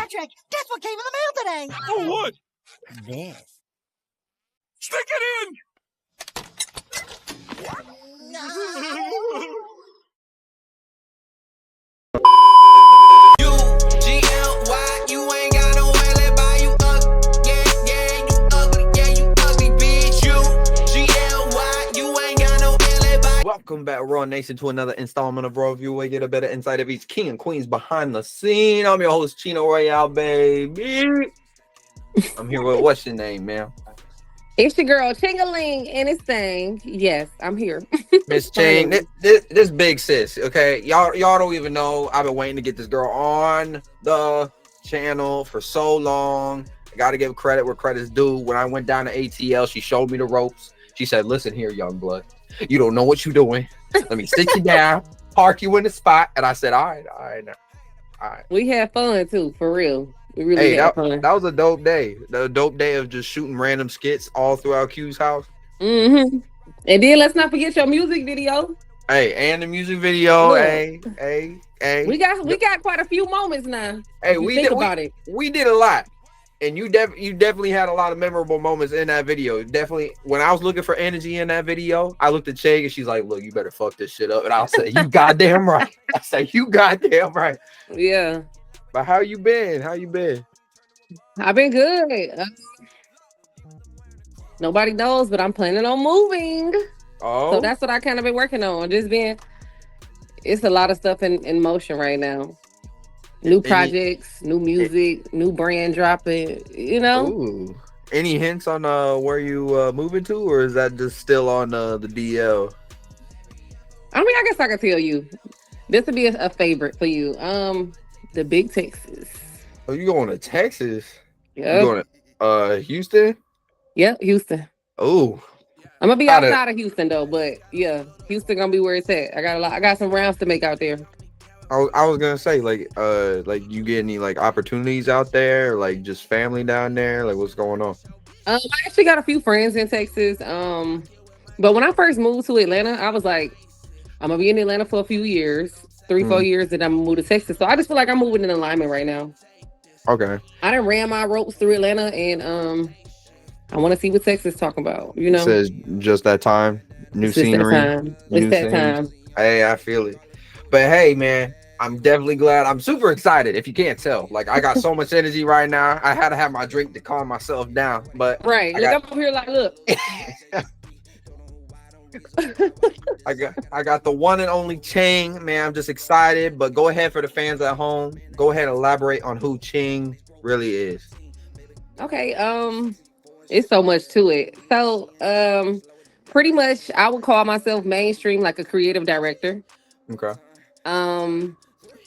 Patrick, guess what came in the mail today? Oh, what? This. Stick it in! Welcome back, Raw Nation, to another installment of Raw Review, where you get a better insight of each king and queens behind the scene. I'm your host, Cheno Royal, baby. I'm here with, what's your name, ma'am? It's your girl, Chingaling, and it's thing. Yes, I'm here. Miss Ching, this big sis, okay? Y'all don't even know. I've been waiting to get this girl on the channel for so long. I got to give credit where credit's due. When I went down to ATL, she showed me the ropes. She said, listen here, young blood. You don't know what you're doing. Let me sit you down, park you in the spot. And I said, all right. We had fun, too, for real. We really had fun. That was a dope day. The dope day of just shooting random skits all throughout Q's house. Mm-hmm. And then let's not forget your music video. Hey, and the music video. Look, hey. We got quite a few moments now. Hey, we did a lot. And you definitely had a lot of memorable moments in that video. Definitely, when I was looking for energy in that video, I looked at Chig and she's like, look, you better fuck this shit up. And I'll say, you goddamn right. I say, you goddamn right. Yeah. But how you been? I've been good. Nobody knows, but I'm planning on moving. Oh. So that's what I kind of been working on. It's a lot of stuff in motion right now. New projects, new music, new brand dropping, you know. Ooh. Any hints on where you moving to, or is that just still on the DL? I mean, I guess I can tell you. This would be a favorite for you. The Big Texas. Oh, you going to Texas? Yeah. You going to Houston? Yep, Houston. Oh. I'm gonna be outside of Houston though, but yeah, Houston gonna be where it's at. I got some rounds to make out there. I was gonna say, like you get any like opportunities out there, or, like just family down there, like what's going on? I actually got a few friends in Texas. But when I first moved to Atlanta, I was like, I'm gonna be in Atlanta for a few years, 3-4 years, then I'm gonna move to Texas. So I just feel like I'm moving in alignment right now. Okay. I done ran my ropes through Atlanta, and I want to see what Texas talking about. You know, it says just that time, new scenery. It's that time. Hey, I feel it. But hey, man, I'm definitely glad. I'm super excited. If you can't tell, like I got so much energy right now. I had to have my drink to calm myself down. But right, I'm over here like, look. I got the one and only Ching, man. I'm just excited. But go ahead, for the fans at home, go ahead and elaborate on who Ching really is. Okay, it's so much to it. So pretty much I would call myself mainstream, like a creative director. Okay. I'm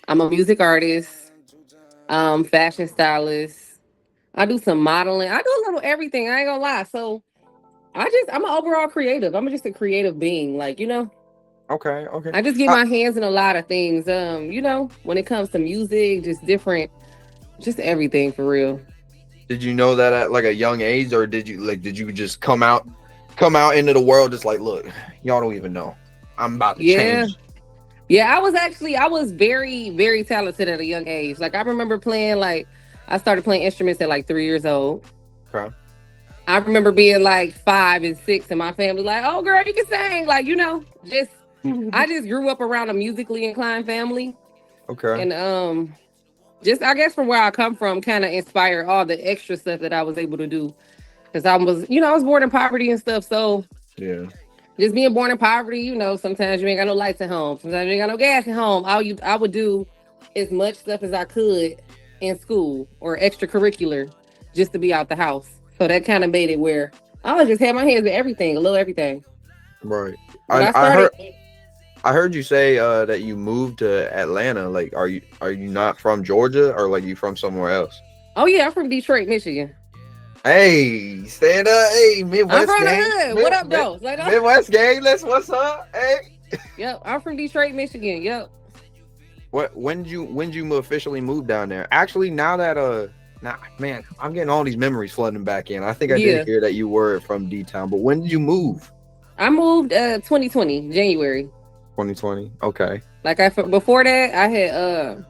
a music artist, fashion stylist. I do some modeling. I do a little everything. I ain't gonna lie. So I'm an overall creative. I'm just a creative being, like, you know. Okay. I just get my hands in a lot of things. You know, when it comes to music, just everything for real. Did you know that at like a young age, or did you just come out into the world just like, look, y'all don't even know, I'm about to change? Yeah, I was very, very talented at a young age. Like I remember I started playing instruments at like 3 years old. Okay. I remember being like 5 and 6 and my family like, oh girl, you can sing. Like, you know, I just grew up around a musically inclined family. Okay. And just, I guess from where I come from, kind of inspired all the extra stuff that I was able to do. Because I was born in poverty and stuff. So yeah, just being born in poverty, you know, sometimes you ain't got no lights at home. Sometimes you ain't got no gas at home. I would do as much stuff as I could in school or extracurricular just to be out the house. So that kind of made it where I just had my hands in everything, a little everything. Right. I heard you say that you moved to Atlanta. Like, are you not from Georgia, or like you from somewhere else? Oh yeah, I'm from Detroit, Michigan. Hey, stand up. Hey, Midwest I'm from gang. the hood. What up, though? Midwest gang. What's up? Hey. Yep, I'm from Detroit, Michigan. Yep. When did you officially move down there? Actually, now that man, I'm getting all these memories flooding back in. I think I did hear that you were from D-Town, but when did you move? I moved 2020, January. 2020. Okay. Like before that, I had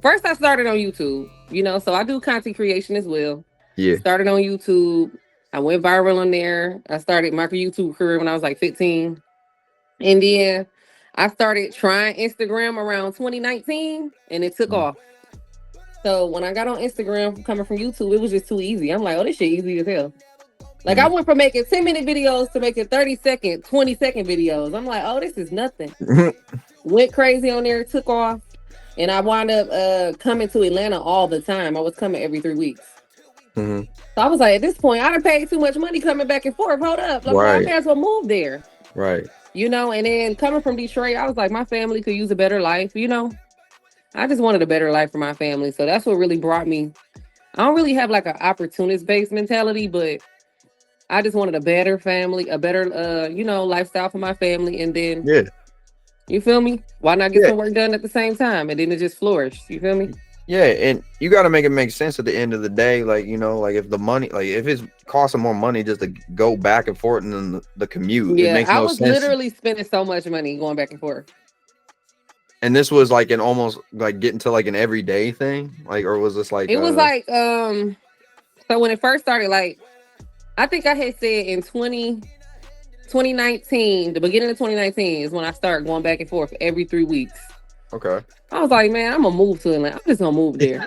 first I started on YouTube, so I do content creation as well. Yeah. Started on YouTube. I went viral on there. I started my YouTube career when I was like 15. And then I started trying Instagram around 2019 and it took off. So when I got on Instagram coming from YouTube, it was just too easy. I'm like, oh, this shit easy as hell. Like I went from making 10-minute videos to making 30-second, 20-second videos. I'm like, oh, this is nothing. Went crazy on there, took off. And I wound up coming to Atlanta all the time. I was coming every 3 weeks. So I was like, at this point, I done paid too much money coming back and forth. Hold up. Like, I may as well move there. Right. And then coming from Detroit, I was like, my family could use a better life. I just wanted a better life for my family. So that's what really brought me. I don't really have like an opportunist-based mentality, but I just wanted a better family, a better, lifestyle for my family. And then, you feel me? Why not get some work done at the same time? And then it just flourished. You feel me? Yeah, and you got to make it make sense at the end of the day. Like, like if the money, like if it's costing more money just to go back and forth and then the commute, it makes no sense. I was literally spending so much money going back and forth. And this was like an almost like getting to like an everyday thing, like, or was this like? It was like, so when it first started, like, I think I had said in 2019, the beginning of 2019 is when I started going back and forth every 3 weeks. Okay. I was like, man, I'm gonna move to Atlanta. I'm just gonna move there.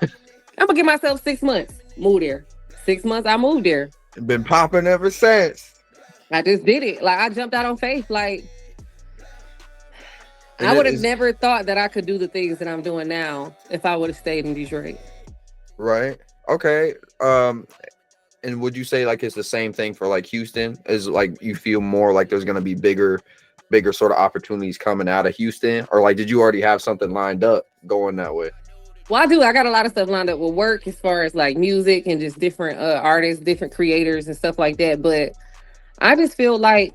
I'm gonna give myself 6 months, move there. 6 months, I moved there. Been popping ever since. I just did it. Like I jumped out on faith. Like I would have never thought that I could do the things that I'm doing now if I would have stayed in Detroit. Right. Okay. And would you say like it's the same thing for like Houston? Is like you feel more like there's gonna be bigger sort of opportunities coming out of Houston, or like did you already have something lined up going that way? Well, I do. I got a lot of stuff lined up with work as far as like music and just different artists, different creators and stuff like that. But I just feel like,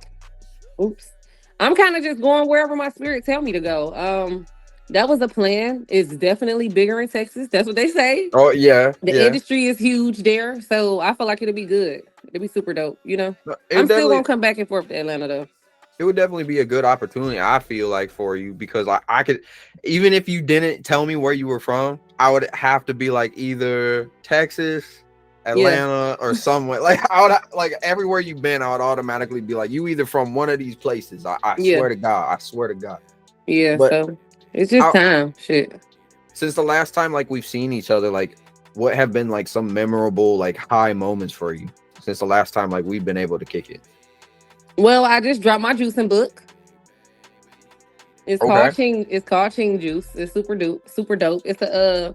I'm kind of just going wherever my spirit tell me to go. That was a plan. It's definitely bigger in Texas. That's what they say. Oh yeah. The industry is huge there, so I feel like it'll be good. It'll be super dope. I'm still gonna come back and forth to Atlanta though. It would definitely be a good opportunity, I feel like, for you, because I could, even if you didn't tell me where you were from, I would have to be like either Texas, Atlanta, or somewhere. Like I would like everywhere you've been, I would automatically be like, you either from one of these places. I swear to God. I swear to God. Yeah, but so it's just time. Shit. Since the last time like we've seen each other, like what have been like some memorable like high moments for you since the last time like we've been able to kick it? Well, I just dropped my juicing book. It's called Ching Juice. It's super dope. It's a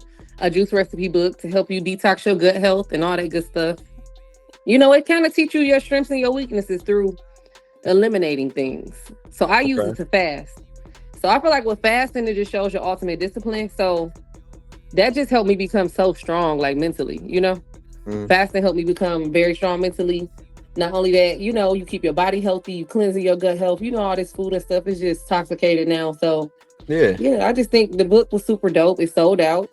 juice recipe book to help you detox your gut health and all that good stuff. It kind of teach you your strengths and your weaknesses through eliminating things. So I use it to fast. So I feel like with fasting, it just shows your ultimate discipline. So that just helped me become so strong, like mentally, Fasting helped me become very strong mentally. Not only that, you keep your body healthy, you cleansing your gut health, all this food and stuff is just toxicated now. So I just think the book was super dope. It sold out.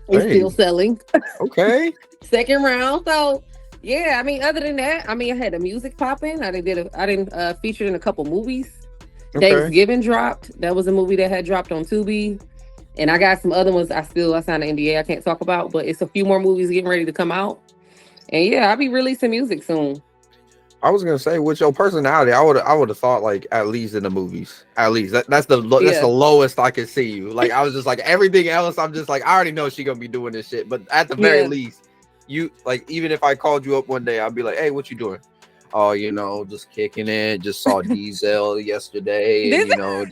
It's still selling. Okay. Second round. So yeah, other than that, I had the music popping. I didn't featured in a couple movies. Okay. Thanksgiving dropped. That was a movie that had dropped on Tubi. And I got some other ones I signed an NDA I can't talk about, but it's a few more movies getting ready to come out. And yeah, I'll be releasing music soon. I was gonna say, with your personality, I would have thought like at least in the movies, at least that's the lowest I could see you. Like I was just like everything else, I'm just like I already know she gonna be doing this shit. But at the very least, you like even if I called you up one day, I'd be like, hey, what you doing? Oh, just kicking it. Just saw Diesel yesterday. And, not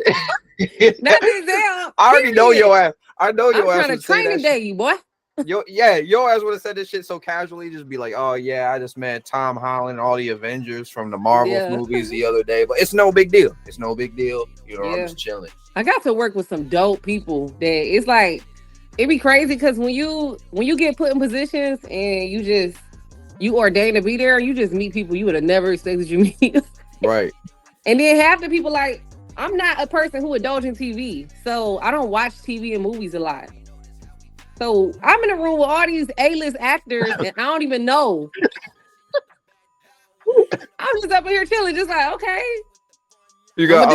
Diesel. I already know your ass. I know your ass. I'm trying to train day, boy. Your ass would have said this shit so casually, just be like, oh yeah, I just met Tom Holland, all the Avengers from the Marvel movies the other day, but it's no big deal. I'm just chilling. I got to work with some dope people that it's like it'd be crazy because when you get put in positions and you ordained to be there, you just meet people you would have never expected you meet. Right. And then half the people, like, I'm not a person who indulge in TV, so I don't watch TV and movies a lot. So I'm in a room with all these A-list actors and I don't even know. I'm just up here chilling, just like, okay. You got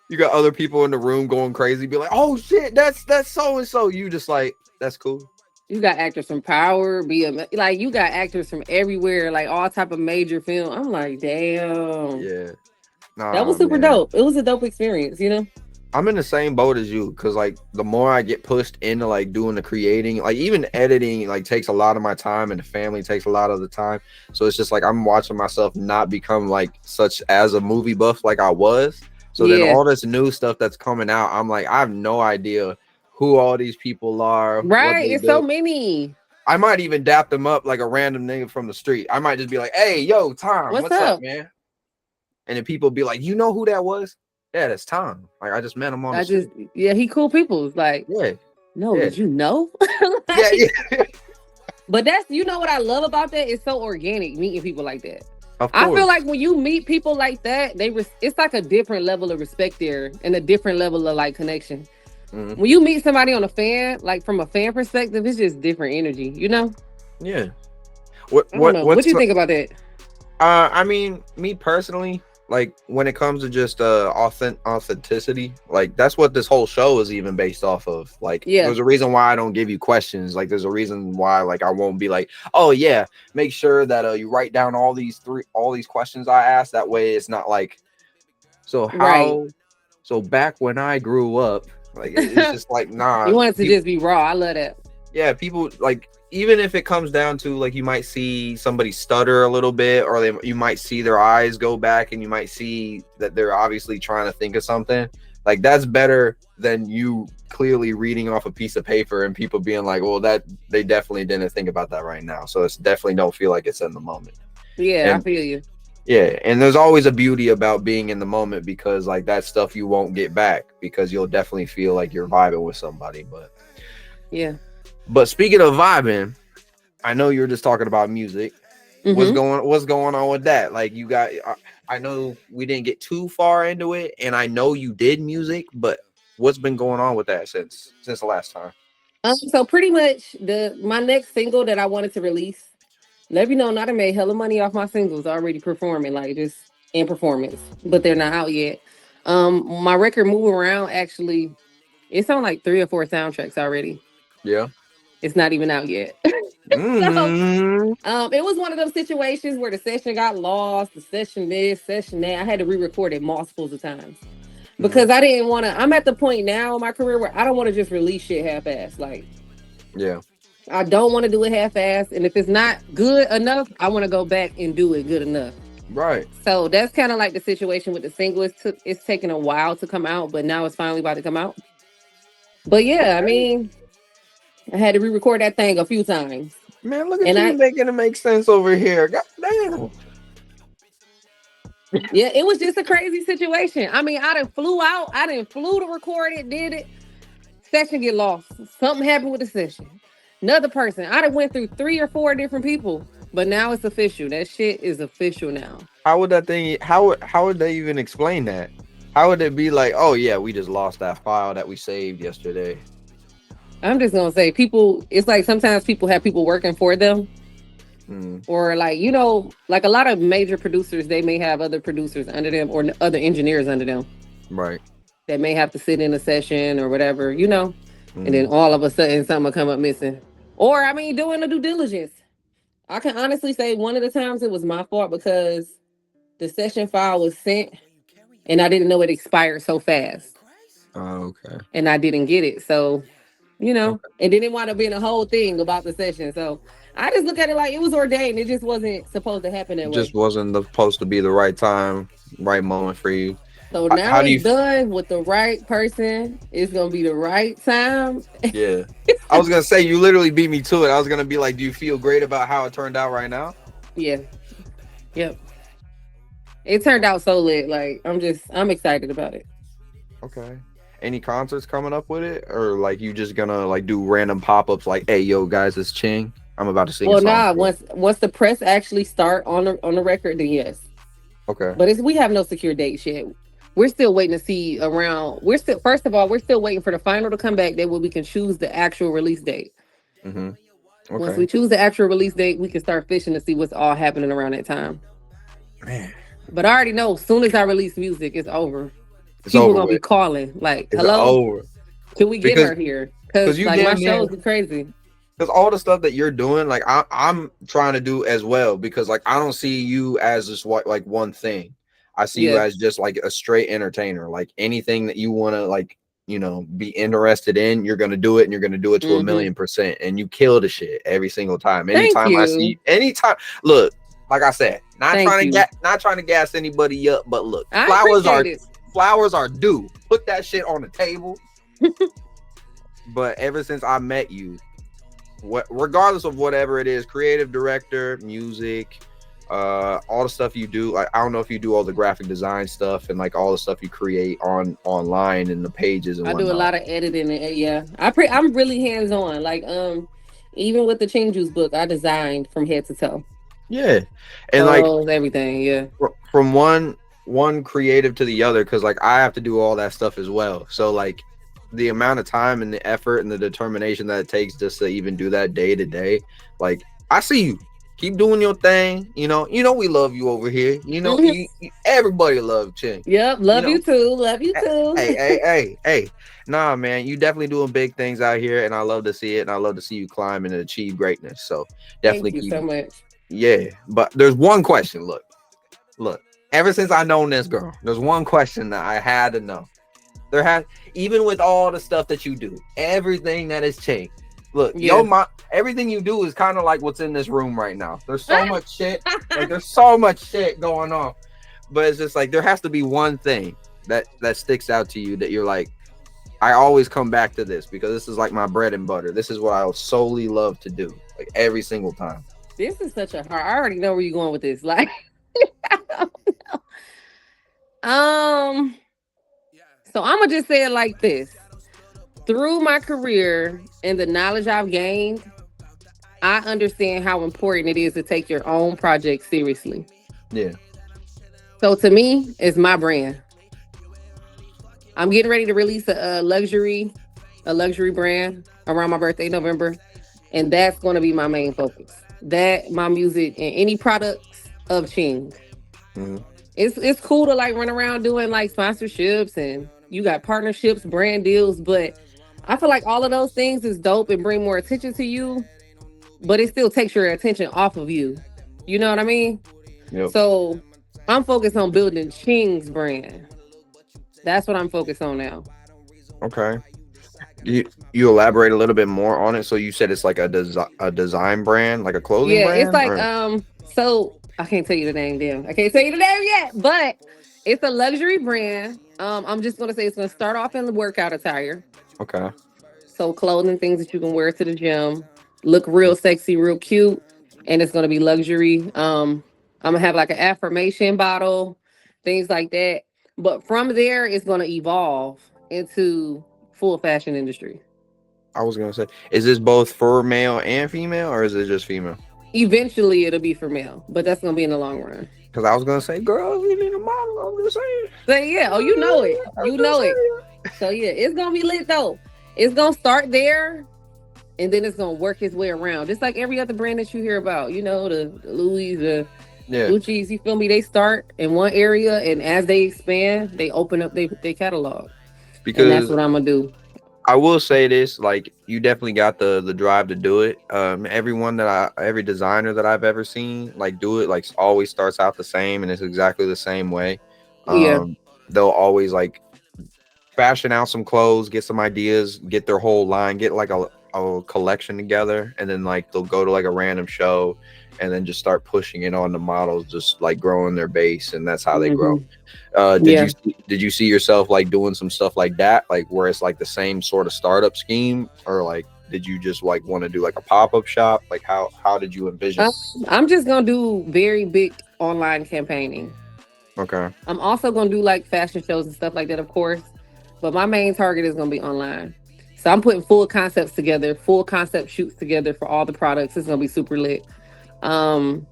You got other people in the room going crazy, be like, "Oh shit, that's so and so." You just like, that's cool. You got actors from Power, like you got actors from everywhere, like all type of major film. I'm like, damn, Yeah, that was nah, super man. dope. It was a dope experience, you know. I'm in the same boat as you because like the more I get pushed into like doing the creating, like even editing, like takes a lot of my time, and the family takes a lot of the time. So it's just like I'm watching myself not become like such as a movie buff like I was. So then Yeah, all this new stuff that's coming out, I'm like, I have no idea who all these people are, what right. they It's so do. many. I might even dap them up like a random nigga from the street. I might just be like, "Hey, yo, Tom, What's what's up, up? man?" And then people be like, "You know who that was? Yeah, that's Tom. Like I just met him on the I just, street." yeah, he cool people. It's like, Yeah, no, yeah, did you know? yeah, Like, yeah. but that's, you know what I love about that? It's so organic meeting people like that. Of I feel course. like when you meet people like that, it's like a different level of respect there and a different level of like connection. Mhm. When you meet somebody on a fan, like from a fan perspective, it's just different energy, you know? Yeah. What I don't what know. What what's you think about that? I mean, me personally, like when it comes to just authenticity, like that's what this whole show is even based off of. Like Yeah, there's a reason why I don't give you questions. Like there's a reason why like I won't be like, "Oh yeah, make sure that you write down all these questions I asked, that way it's not like so right. how so back when I grew up, like it's just like nah, You want it to people just be raw. I love that. yeah, people like even if it comes down to like you might see somebody stutter a little bit, or you might see their eyes go back, and you might see that they're obviously trying to think of something. Like that's better than you clearly reading off a piece of paper and people being like, "Well, that they definitely didn't think about that right now." So it's definitely don't feel like it's in the moment. Yeah, I And feel you. yeah, and there's always a beauty about being in the moment because like that stuff you won't get back because you'll definitely feel like you're vibing with somebody. Yeah. But speaking of vibing, I know you're just talking about music. Mm-hmm. What's going on with that? Like you got I know we didn't get too far into it, and I know you did music, but what's been going on with that since the last time? So pretty much my next single that I wanted to release. Let me know, not I made hella money off my singles already performing, like just in performance, but they're not out yet. My record Move Around actually, it's on like 3 or 4 soundtracks already. Yeah. It's not even out yet. So Mm-hmm. it was one of those situations where the session got lost, the session this, session that. I had to re-record it multiples of times because I didn't want to. I'm at the point now in my career where I don't want to just release shit half-assed. Like Yeah. I don't want to do it half-assed, and if it's not good enough, I want to go back and do it good enough. Right. So that's kind of like the situation with the single. It's taken a while to come out, but now it's finally about to come out. But yeah, I Okay. mean, I had to re-record that thing a few times, Man, look at and you I making it make sense over here. God damn. yeah, it was just a crazy situation. I mean, I didn't flew out, I didn't flew to record it, did it. Session get lost. Something happened with the session. Another person. I done went through 3 or 4 different people, but now it's official. That shit is official now. How would that thing how would they even explain that? How would it be like, oh yeah, we just lost that file that we saved yesterday? I'm just gonna say, people. It's like sometimes people have people working for them, Mm, or like like a lot of major producers, they may have other producers under them or other engineers under them right. that may have to sit in a session or whatever, you know. And then Mm, all of a sudden, something will come up missing. Or I mean, doing the due diligence. I can honestly say one of the times it was my fault because the session file was sent and I didn't know it expired so fast okay. and I didn't get it. So, Okay. and then it wound up being a whole thing about the session. So I just look at it like it was ordained. It just wasn't supposed to happen that Just way. wasn't supposed to be the right time, right moment for you. So now How do it's you? done with the right person. It's gonna be the right time. Yeah, I was gonna say you literally beat me to it. I was gonna be like, do you feel great about how it turned out right now? Yeah. Yep. It turned out so lit. Like I'm excited about it. Okay. Any concerts coming up with it, or like you just gonna like do random pop ups like, hey yo guys, it's Ching. I'm about to sing a Well, song nah. for you. Once the press actually start on the record, then yes. Okay. But we have no secure dates yet. We're still waiting to see around. We're still First of all, we're still waiting for the final to come back. That way we can choose the actual release date. Mm-hmm. Once Okay. we choose the actual release date, we can start fishing to see what's all happening around that time. Man. But I already know as soon as I release music, it's over. It's People over gonna be with. calling like, It's "Hello, over can we get because her here?" because Because you like my damn near shows are crazy. because all the stuff that you're doing, like I'm trying to do as well. Because like I don't see you as just what like one thing. I see you Yeah. as just like a straight entertainer. Like anything that you want to like, be interested in, you're gonna do it, and you're gonna do it to a Hmm. 1,000,000%. And you kill the shit every single time. Thank Anytime I you. see, anytime, look, like I said, Thank you. not trying to gas anybody up, but look, I appreciate it. flowers are due. Put that shit on the table. But ever since I met you, regardless of whatever it is, creative director, music, all the stuff you do, like I don't know if you do all the graphic design stuff and like all the stuff you create online and the pages and I do a whatnot. lot of editing. Yeah, I'm really hands on. Like even with the Ching Juice book, I designed from head to toe, Yeah, and like photos, everything. Yeah. from one creative to the other, because like I have to do all that stuff as well. So like the amount of time and the effort and the determination that it takes just to even do that day to day, like I see you. Keep doing your thing. We love you over here. Mhm. Everybody love Ching. Yep. You Love know, you too. Love you too. hey. Nah, man, you definitely doing big things out here, and I love to see it, and I love to see you climb and achieve greatness. So Thank definitely you keep, so much. yeah. But there's one question. Look. Ever since I known this girl, there's one question that I had to know. Even with all the stuff that you do, everything that is changed. Look, Yeah. everything you do is kind of like what's in this room right now. There's so much shit. Like there's so much shit going on. But it's just like there has to be one thing that sticks out to you that you're like, I always come back to this because this is like my bread and butter. This is what I solely love to do, like every single time. This is such a hard. I already know where you're going with this. Like, um, so I'm gonna just say it like this. Through my career and the knowledge I've gained, I understand how important it is to take your own project seriously. Yeah. So to me, it's my brand. I'm getting ready to release a luxury brand around my birthday, November, and that's going to be my main focus. That my music and any products of Ching. Mhm. It's cool to like run around doing like sponsorships and you got partnerships, brand deals, but I feel like all of those things is dope and bring more attention to you, but it still takes your attention off of you. You know what I mean? Yep. So I'm focused on building Ching's brand. That's what I'm focused on now. Okay. You elaborate a little bit more on it. So you said it's like a design brand, like a clothing Yeah, it's brand, like or so I can't tell you the name, damn. I can't tell you the name yet, but it's a luxury brand. I'm just gonna say it's gonna start off in the workout attire. okay. So clothing, things that you can wear to the gym, look real sexy, real cute, and it's gonna be luxury. I'm gonna have like an affirmation bottle, things like that. But from there, it's gonna evolve into full fashion industry. I was gonna say, is this both for male and female, or is it just female? Eventually, it'll be for male, but that's gonna be in the long run. Because I was gonna say, girl, you need a model. I'm just saying. So yeah, oh, you know it, I'm you just know it. saying. So yeah, it's gonna be lit though. It's gonna start there, and then it's gonna work its way around, just like every other brand that you hear about. You know, the Louis, the Yeah, Gucci's. You feel me? They start in one area, and as they expand, they open up their catalog, and that's because what I'm gonna do. I will say this, like you definitely got the drive to do it. Every designer that I've ever seen like do it, like always starts out the same and it's exactly the same way. Yeah. Um, they'll always like fashion out some clothes, get some ideas, get their whole line, get like a collection together, and then like they'll go to like a random show and then just start pushing it on the models, just like growing their base, and that's how they grow. Hmm. Did Yeah. you see yourself like doing some stuff like that, like where it's like the same sort of startup scheme, or like did you just like want to do like a pop-up shop? Like how did you envision? Um, I'm just gonna do very big online campaigning. Okay. I'm also gonna do like fashion shows and stuff like that, of course. But my main target is gonna be online. So I'm putting full concepts together, full concept shoots together for all the products. It's gonna be super lit. Um,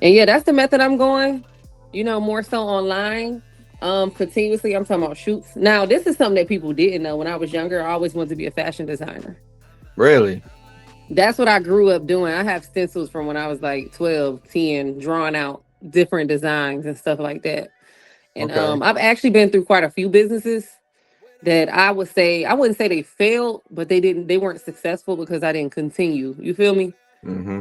and yeah, that's the method I'm going. You know, more so online. Continuously, I'm talking about shoots. Now, this is something that people didn't know. When I was younger, I always wanted to be a fashion designer. Really? That's what I grew up doing. I have stencils from when I was like 12, 10, drawing out different designs and stuff like that. And Okay. I've actually been through quite a few businesses that I wouldn't say they failed, but they weren't successful because I didn't continue. You feel me? Mm-hmm.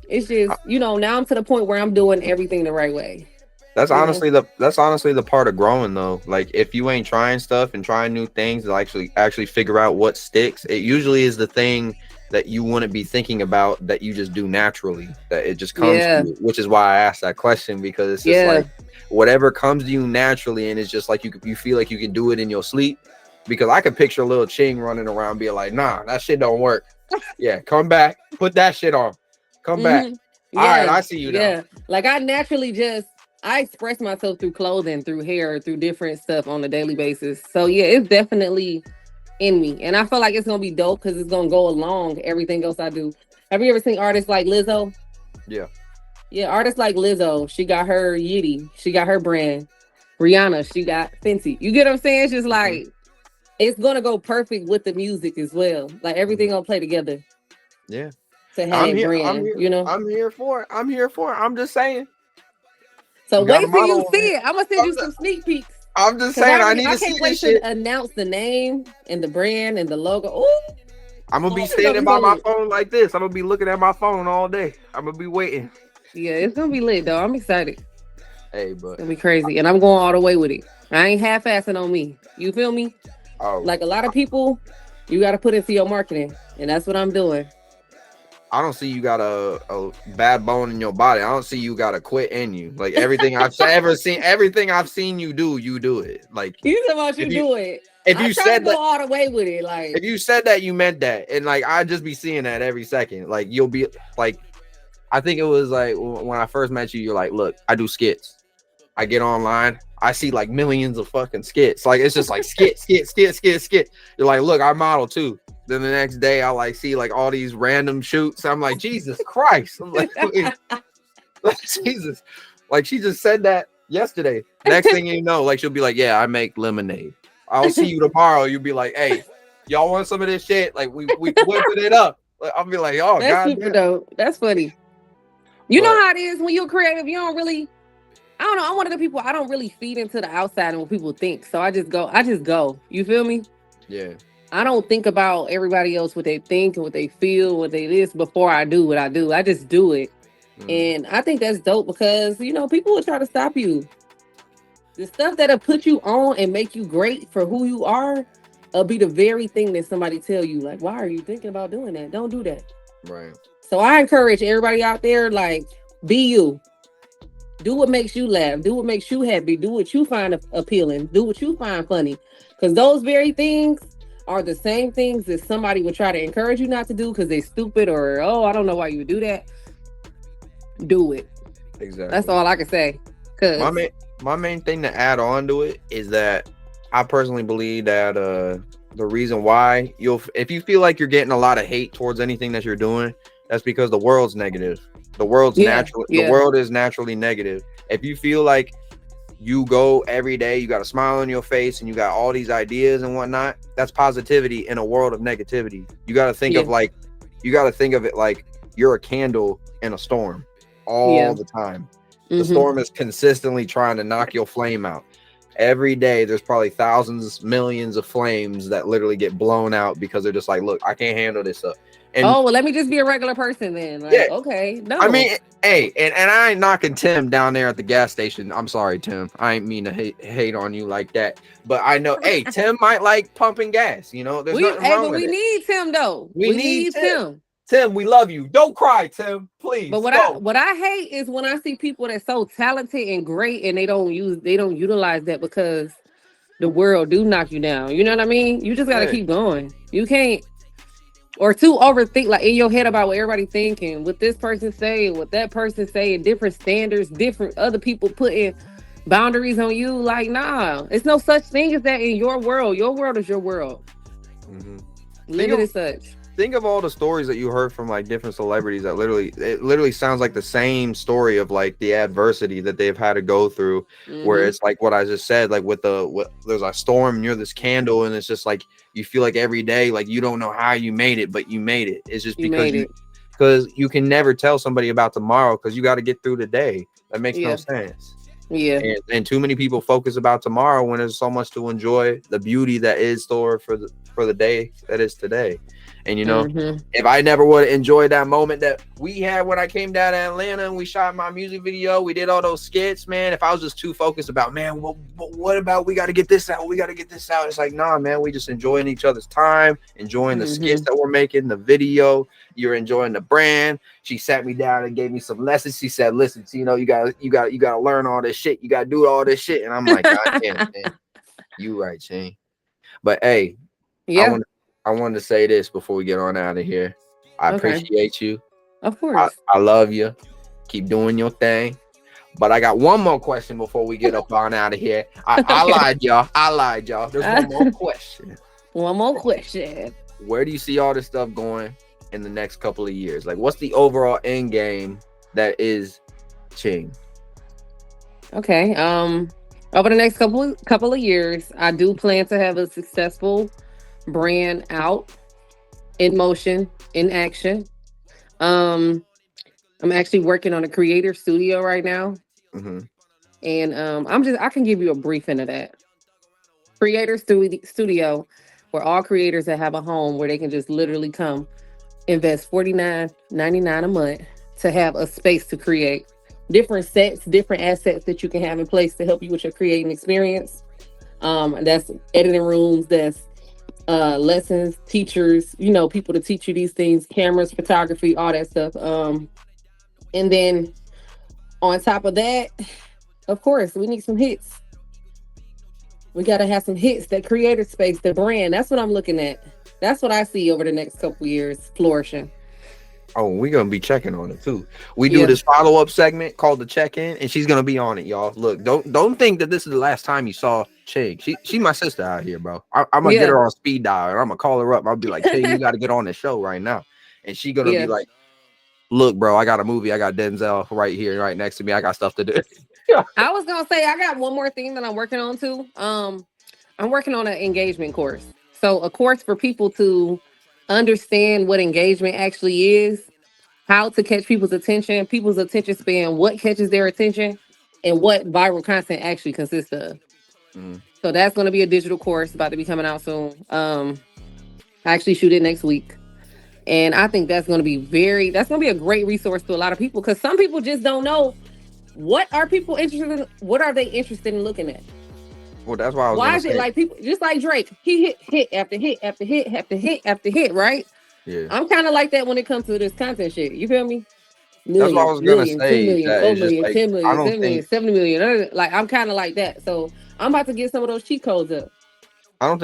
It's just, now I'm to the point where I'm doing everything the right way. That's You know? honestly the part of growing though. Like if you ain't trying stuff and trying new things to actually figure out what sticks, it usually is the thing that you wouldn't be thinking about that you just do naturally, that it just comes to Yeah. you, which is why I asked that question, because it's just Yeah. like whatever comes to you naturally, and it's just like you feel like you can do it in your sleep. Because I could picture little Ching running around being like, nah, that shit don't work. Yeah, come back, put that shit on, come back. All right, Yeah. I see you now. Yeah. Like I express myself through clothing, through hair, through different stuff on a daily basis. So yeah, it's definitely in me. And I feel like it's gonna be dope because it's gonna go along everything else I do. Have you ever seen artists like Lizzo? Yeah. Yeah, artists like Lizzo. She got her Yitty. She got her brand. Rihanna, she got Fenty. You get what I'm saying? It's just Mhm. like it's gonna go perfect with the music as well. Like everything gonna play together Yeah. to have I'm that here. I'm brand, here. you know? I'm here for it. I'm here for it. I'm just saying. So We got a wait till you model see over here. it. I'm gonna send you some sneak peeks. I'm just Cause saying. I need I to see can't this wait shit. to announce the name and the brand and the logo. Ooh, I'm gonna be it's gonna standing be by so my lit. phone like this. I'm gonna be looking at my phone all day. I'm gonna be waiting. Yeah, it's gonna be lit though. I'm excited. Hey, It's but gonna be crazy. And I'm going all the way with it. I ain't half assing on me. You feel me? oh, Like a lot of people, you gotta put into your marketing. And that's what I'm doing. I don't see you got a bad bone in your body. I don't see you got a quit in you. Like everything I've ever seen, everything I've seen you do it. Like You talking about if you you do it. if I you try to said go that all the way with it. Like, if you said that, you meant that, and like I'd just be seeing that every second. Like you'll be like, I think it was like when I first met you, you're like, look, I do skits. I get online, I see like millions of fucking skits. Like it's just like skit. You're like, look, I model too. Then the next day, I like see like all these random shoots. I'm like, Jesus Christ! I'm like, wait, Jesus! Like she just said that yesterday. Next thing you know, like she'll be like, yeah, I make lemonade. I'll see you tomorrow. You'll be like, hey, y'all want some of this shit? Like we whipping it up. Like, I'll be like, oh that's super goddamn. dope. That's funny. You know But how it is when you're creative, you don't really I don't know. I'm one of the people I don't really feed into the outside and what people think. So I just go. I just go. You feel me? yeah. I don't think about everybody else, what they think and what they feel, what they this before I do what I do. I just do it. Mm, And I think that's dope because, people will try to stop you. The stuff that'll put you on and make you great for who you are, will be the very thing that somebody tell you, like, why are you thinking about doing that? Don't do that. right. So I encourage everybody out there, like, be you. Do what makes you laugh. Do what makes you happy. Do what you find appealing. Do what you find funny. Because those very things are the same things that somebody would try to encourage you not to do because they're stupid or, oh, I don't know why you would do that. Do it. That's Exactly. all I can say. My Because, main my main thing to add on to it is that I personally believe that the reason why if you feel like you're getting a lot of hate towards anything that you're doing, that's because the world's negative. yeah, The yeah, world is naturally negative. If you feel like you go every day, you got a smile on your face and you got all these ideas and whatnot, that's positivity in a world of negativity. yeah, You got to think of it like you're a candle in a storm all yeah. the time. The Mm-hmm. storm is consistently trying to knock your flame out. Every day, there's probably thousands, millions of flames that literally get blown out because they're just like, look, I can't handle this up. And Oh, well, let me just be a regular person then. yeah, Like, okay, I no. mean, hey, and I ain't knocking Tim down there at the gas station. I'm sorry, Tim. I ain't mean to hate on you like that. But I know, hey, Tim might like pumping gas. There's nothing wrong But with we it. need Tim though. We We need need Tim. Tim. Tim, we love you. Don't cry, Tim. But Please what I don't. what I hate is when I see people that's so talented and great and they don't utilize that because the world do knock you down. You know what I mean? You just gotta Hey, keep going. You can't or too overthink like in your head about what everybody thinking, what this person say, what that person say, and different standards, different other people putting boundaries on you. Like, nah, it's no such thing as that in your world. Your world is your world. mhm. Think Live it of as such. think of all the stories that you heard from like different celebrities that literally sounds like the same story of like the adversity that they've had to go through, where Mm-hmm. it's like what I just said, like there's a storm and you're this candle and it's just like you feel like every day like you don't know how you made it, but you made it. It's just You made it. because you can never tell somebody about tomorrow because you got to get through the day. That makes no Yeah. sense. Yeah. And too many people focus about tomorrow when there's so much to enjoy the beauty that is store for the day that is today. And you know, if I never would have enjoyed that moment that we had when I came down to Atlanta and we shot my music video, we did all those skits, man. If I was just too focused about, man, what about we got to get this out? We got to get this out. It's like, nah, man, we just enjoying each other's time, enjoying the skits that we're making, the video. You're enjoying the brand. She sat me down and gave me some lessons. She said, listen, you got to learn all this shit. You got to do all this shit. And I'm like, God damn, man, you right, Shane. But hey, yeah. I wanted to say this before we get on out of here. I appreciate you. Of course. I love you. Keep doing your thing. But I got one more question before we get up on out of here. I lied, y'all. There's one more question. One more question. Where do you see all this stuff going in the next couple of years? Like, what's the overall end game that is Ching? Okay. Over the next couple of years, I do plan to have a successful brand out, in motion, in action. I'm actually working on a creator studio right now. And I can give you a brief into that. Creator studio, where all creators that have a home where they can just literally come invest $49.99 a month to have a space to create different sets, different assets that you can have in place to help you with your creating experience. That's editing rooms, that's lessons, teachers, people to teach you these things, cameras, photography, all that stuff. And then on top of that, of course, we need some hits. We got to have some hits, that creator space, the brand. That's what I'm looking at. That's what I see over the next couple years flourishing. Oh, we're going to be checking on it too. We do this follow-up segment called the check-in, and she's going to be on it, y'all. Look, don't think that this is the last time you saw Chig. She's my sister out here, bro. I'm going to get her on speed dial, and I'm going to call her up. I'll be like, Chig, you got to get on the show right now. And she's going to be like, look, bro, I got a movie. I got Denzel right here, right next to me. I got stuff to do. I was going to say, I got one more thing that I'm working on too. I'm working on an engagement course. So a course for people to understand what engagement actually is, how to catch people's attention span, what catches their attention, and what viral content actually consists of. So that's going to be a digital course about to be coming out soon. I actually shoot it next week. And I think that's going to be a great resource to a lot of people, because some people just don't know what are people interested in. What are they interested in looking at? Well, that's why I was Why is it like people, just like Drake, he hit after hit after hit after hit after hit, right? Yeah. I'm kind of like that when it comes to this content shit. You feel me? That's what I was going to say. 2 million, 4 million, like, 10 million, 7 million, 70 million. Like, I'm kind of like that. So I'm about to get some of those cheat codes up. I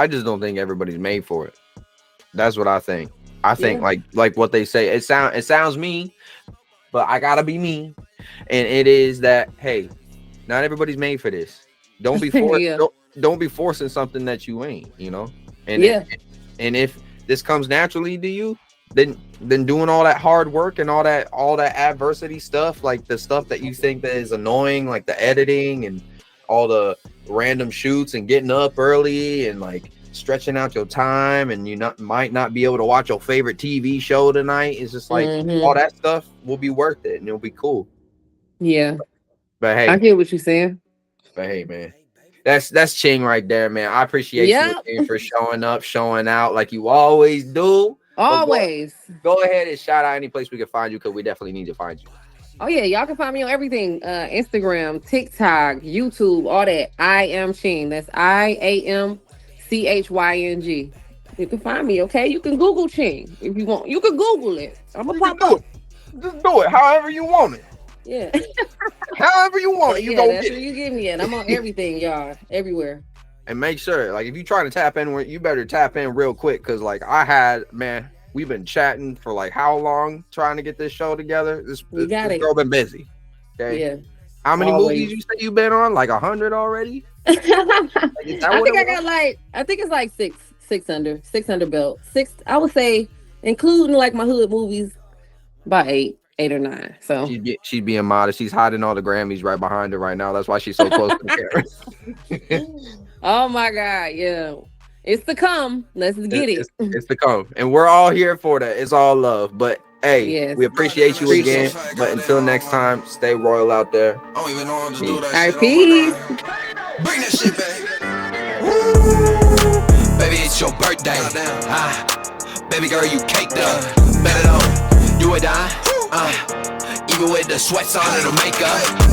just don't think everybody's made for it. That's what I think. I think like what they say, it sounds mean, but I gotta be me. And it is that, hey, not everybody's made for this. Don't be forced. Don't be forcing something that you ain't, And and if this comes naturally to you, then doing all that hard work and all that adversity stuff, like the stuff that you think that is annoying, like the editing and all the random shoots and getting up early and like stretching out your time, and you might not be able to watch your favorite TV show tonight. It's just like all that stuff will be worth it and it'll be cool. Yeah. But hey, I get what you're saying. But hey, man, that's Ching right there, man. I appreciate you again for showing up, showing out like you always do. Always. Go ahead and shout out any place we can find you, because we definitely need to find you. Oh yeah, y'all can find me on everything: Instagram, TikTok, YouTube, all that. I am Ching. That's IAMCHYNG. You can find me. Okay, you can Google Ching if you want. You can Google it. I'm gonna pop up. Just do it however you want it. Yeah. However you want it, you go that's get where it. you get me at. I'm on everything, y'all. Everywhere. And make sure, like, if you're trying to tap in, you better tap in real quick, because, like, we've been chatting for, like, how long trying to get this show together? This girl been busy. Okay? Yeah. How many movies you say you've been on? Like 100 already? I think it's like 600 belt. I would say, including, like, my hood movies, about 8 or 9. So she's being modest. She's hiding all the Grammys right behind her right now. That's why she's so close to the camera. Oh my God, yeah. It's to come. Let's get it. It's to come. And we're all here for that. It's all love. But Hey, Yes. we appreciate you again. But until next time, stay royal out there. I don't even know how to do Peace. that All right, shit. peace. Oh my God. Bring that shit back. Baby, it's your birthday. Baby girl, you caked up. Bet it on. Do or die. Even with the sweats on and the makeup.